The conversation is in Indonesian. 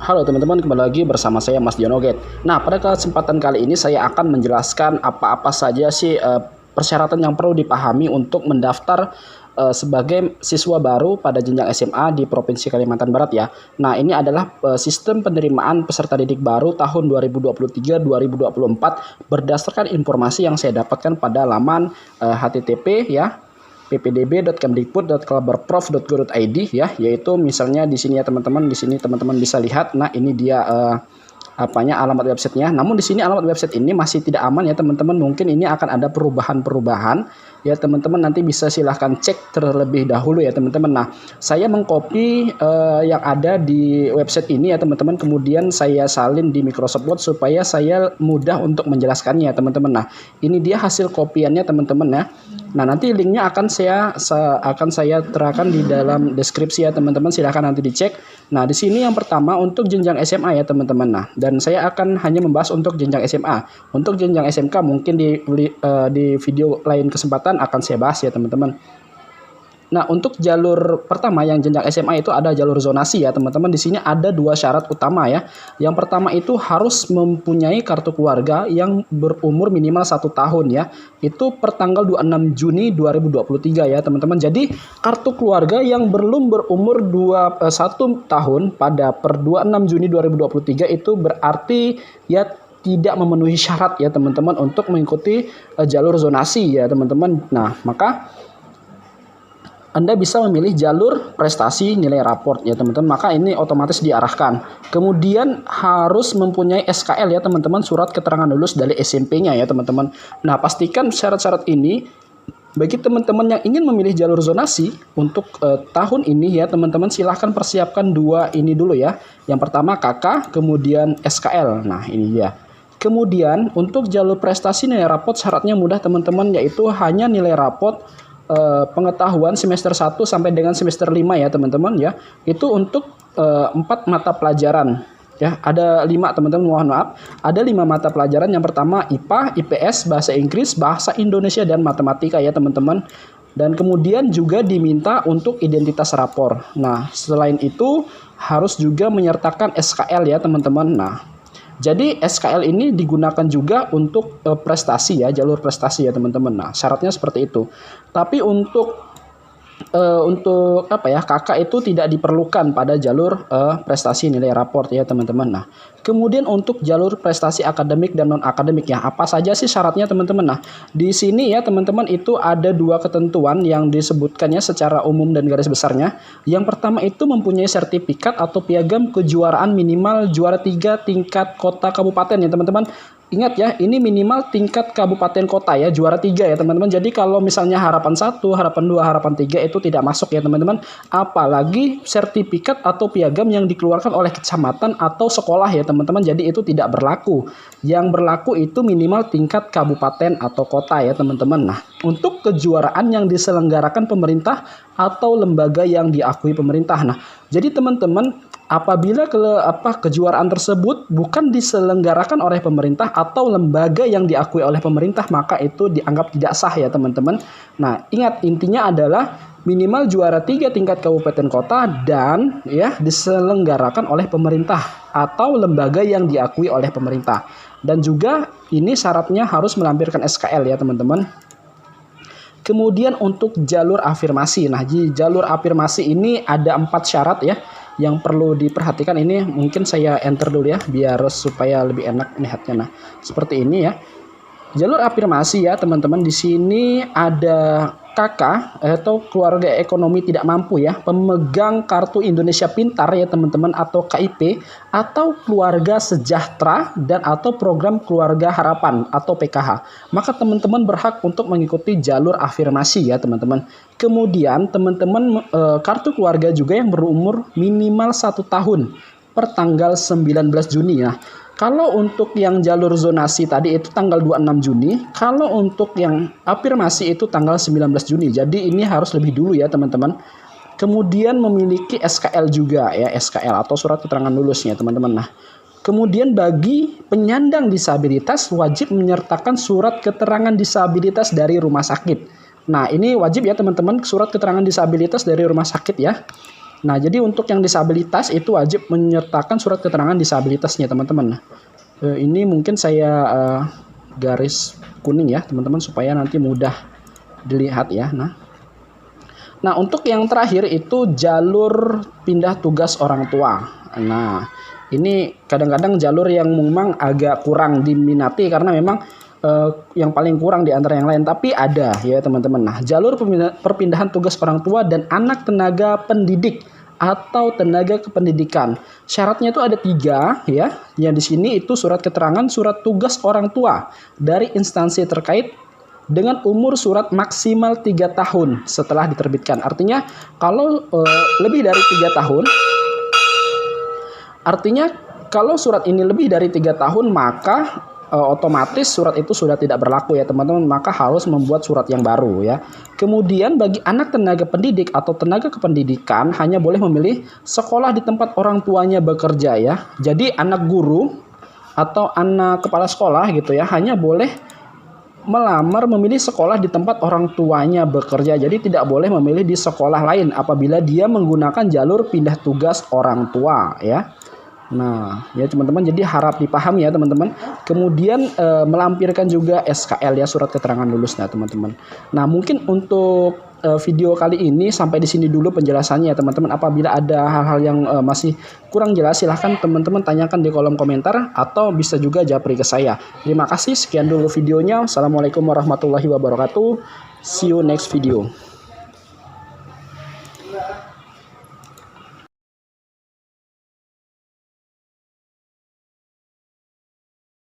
Halo teman-teman, kembali lagi bersama saya Mas Jonoget. Nah, pada kesempatan kali ini saya akan menjelaskan apa-apa saja sih persyaratan yang perlu dipahami untuk mendaftar sebagai siswa baru pada jenjang SMA di Provinsi Kalimantan Barat ya. Nah, ini adalah sistem penerimaan peserta didik baru tahun 2023-2024 berdasarkan informasi yang saya dapatkan pada laman http ya ppdb.kemdikbud.kalbarprof.go.id ya, yaitu misalnya di sini ya teman-teman, di sini teman-teman bisa lihat. Nah, ini dia alamat websitenya. Namun di sini alamat website ini masih tidak aman ya teman-teman. Mungkin ini akan ada perubahan-perubahan ya teman-teman, nanti bisa silahkan cek terlebih dahulu ya teman-teman. Nah, saya mengcopy yang ada di website ini ya teman-teman, kemudian saya salin di Microsoft Word supaya saya mudah untuk menjelaskannya ya teman-teman. Nah, ini dia hasil kopiannya teman-teman ya. Nah, nanti linknya akan saya terakan di dalam deskripsi ya teman-teman, silahkan nanti dicek. Nah, di sini yang pertama untuk jenjang SMA ya teman-teman. Nah, dan saya akan hanya membahas untuk jenjang SMA. Untuk jenjang SMK mungkin di video lain kesempatan akan saya bahas ya teman-teman. Nah, untuk jalur pertama yang jenjang SMA itu ada jalur zonasi ya teman-teman. Di sini ada dua syarat utama ya. Yang pertama itu harus mempunyai kartu keluarga yang berumur minimal 1 tahun ya. Itu per tanggal 26 Juni 2023 ya teman-teman. Jadi kartu keluarga yang belum berumur 1 tahun pada per 26 Juni 2023 itu berarti ya tidak memenuhi syarat ya teman-teman untuk mengikuti jalur zonasi ya teman-teman. Nah, maka Anda bisa memilih jalur prestasi nilai raport ya teman-teman, maka ini otomatis diarahkan. Kemudian harus mempunyai SKL ya teman-teman, surat keterangan lulus dari SMP-nya ya teman-teman. Nah, pastikan syarat-syarat ini bagi teman-teman yang ingin memilih jalur zonasi untuk tahun ini ya teman-teman, silahkan persiapkan dua ini dulu ya. Yang pertama KK, kemudian SKL. Nah, ini dia. Kemudian untuk jalur prestasi nilai raport syaratnya mudah teman-teman, yaitu hanya nilai raport pengetahuan semester 1 sampai dengan semester 5 ya teman-teman ya. Itu untuk 4 mata pelajaran ya. Ada 5 teman-teman, mohon maaf. Ada 5 mata pelajaran. Yang pertama IPA, IPS, bahasa Inggris, bahasa Indonesia dan matematika ya teman-teman. Dan kemudian juga diminta untuk identitas rapor. Nah, selain itu harus juga menyertakan SKL ya teman-teman. Nah, jadi SKL ini digunakan juga untuk prestasi ya, jalur prestasi ya teman-teman. Nah, syaratnya seperti itu. Tapi untuk KK itu tidak diperlukan pada jalur prestasi nilai raport ya teman-teman. Nah, kemudian untuk jalur prestasi akademik dan non akademik ya, apa saja sih syaratnya teman-teman? Nah, di sini ya teman-teman itu ada 2 ketentuan yang disebutkannya secara umum dan garis besarnya. Yang pertama itu mempunyai sertifikat atau piagam kejuaraan minimal juara 3 tingkat kota kabupaten ya teman-teman. Ingat ya, ini minimal tingkat kabupaten kota ya, juara 3 ya teman-teman. Jadi kalau misalnya harapan 1, harapan 2, harapan 3 itu tidak masuk ya teman-teman. Apalagi sertifikat atau piagam yang dikeluarkan oleh kecamatan atau sekolah ya teman-teman. Jadi itu tidak berlaku. Yang berlaku itu minimal tingkat kabupaten atau kota ya teman-teman. Nah, untuk kejuaraan yang diselenggarakan pemerintah atau lembaga yang diakui pemerintah. Nah, jadi teman-teman, apabila kejuaraan tersebut bukan diselenggarakan oleh pemerintah atau lembaga yang diakui oleh pemerintah, maka itu dianggap tidak sah ya teman-teman. Nah, ingat intinya adalah minimal juara 3 tingkat kabupaten kota dan ya diselenggarakan oleh pemerintah atau lembaga yang diakui oleh pemerintah. Dan juga ini syaratnya harus melampirkan SKL ya teman-teman. Kemudian untuk jalur afirmasi. Nah, di jalur afirmasi ini ada 4 syarat ya yang perlu diperhatikan. Ini mungkin saya enter dulu ya biar supaya lebih enak lihatnya. Nah, seperti ini ya. Jalur afirmasi ya teman-teman, di sini ada KK atau keluarga ekonomi tidak mampu ya, pemegang kartu Indonesia Pintar ya teman-teman atau KIP, atau keluarga sejahtera dan atau program keluarga harapan atau PKH. Maka teman-teman berhak untuk mengikuti jalur afirmasi ya teman-teman. Kemudian teman-teman kartu keluarga juga yang berumur minimal 1 tahun per tanggal 19 Juni ya. Kalau untuk yang jalur zonasi tadi itu tanggal 26 Juni, kalau untuk yang afirmasi itu tanggal 19 Juni. Jadi ini harus lebih dulu ya teman-teman. Kemudian memiliki SKL juga ya, SKL atau surat keterangan lulusnya teman-teman. Nah, kemudian bagi penyandang disabilitas wajib menyertakan surat keterangan disabilitas dari rumah sakit. Nah, ini wajib ya teman-teman, surat keterangan disabilitas dari rumah sakit ya. Nah, jadi untuk yang disabilitas itu wajib menyertakan surat keterangan disabilitasnya, teman-teman. Ini mungkin saya garis kuning ya, teman-teman, supaya nanti mudah dilihat ya. Nah, untuk yang terakhir itu jalur pindah tugas orang tua. Nah, ini kadang-kadang jalur yang memang agak kurang diminati karena memang yang paling kurang di antara yang lain, tapi ada ya teman-teman. Nah, jalur perpindahan tugas orang tua dan anak tenaga pendidik atau tenaga kependidikan. Syaratnya itu ada 3 ya. Yang di sini itu surat keterangan, surat tugas orang tua dari instansi terkait dengan umur surat maksimal 3 tahun setelah diterbitkan. Artinya kalau lebih dari 3 tahun, artinya kalau surat ini lebih dari 3 tahun maka otomatis surat itu sudah tidak berlaku ya teman-teman, maka harus membuat surat yang baru ya. Kemudian bagi anak tenaga pendidik atau tenaga kependidikan hanya boleh memilih sekolah di tempat orang tuanya bekerja ya. Jadi anak guru atau anak kepala sekolah gitu ya hanya boleh melamar memilih sekolah di tempat orang tuanya bekerja. Jadi tidak boleh memilih di sekolah lain apabila dia menggunakan jalur pindah tugas orang tua ya. Nah, ya teman-teman, jadi harap dipahami ya teman-teman. Kemudian melampirkan juga SKL ya, surat keterangan lulus ya teman-teman. Nah, mungkin untuk video kali ini sampai di sini dulu penjelasannya ya teman-teman. Apabila ada hal-hal yang masih kurang jelas silahkan teman-teman tanyakan di kolom komentar atau bisa juga japri ke saya. Terima kasih, sekian dulu videonya. Assalamualaikum warahmatullahi wabarakatuh. See you next video.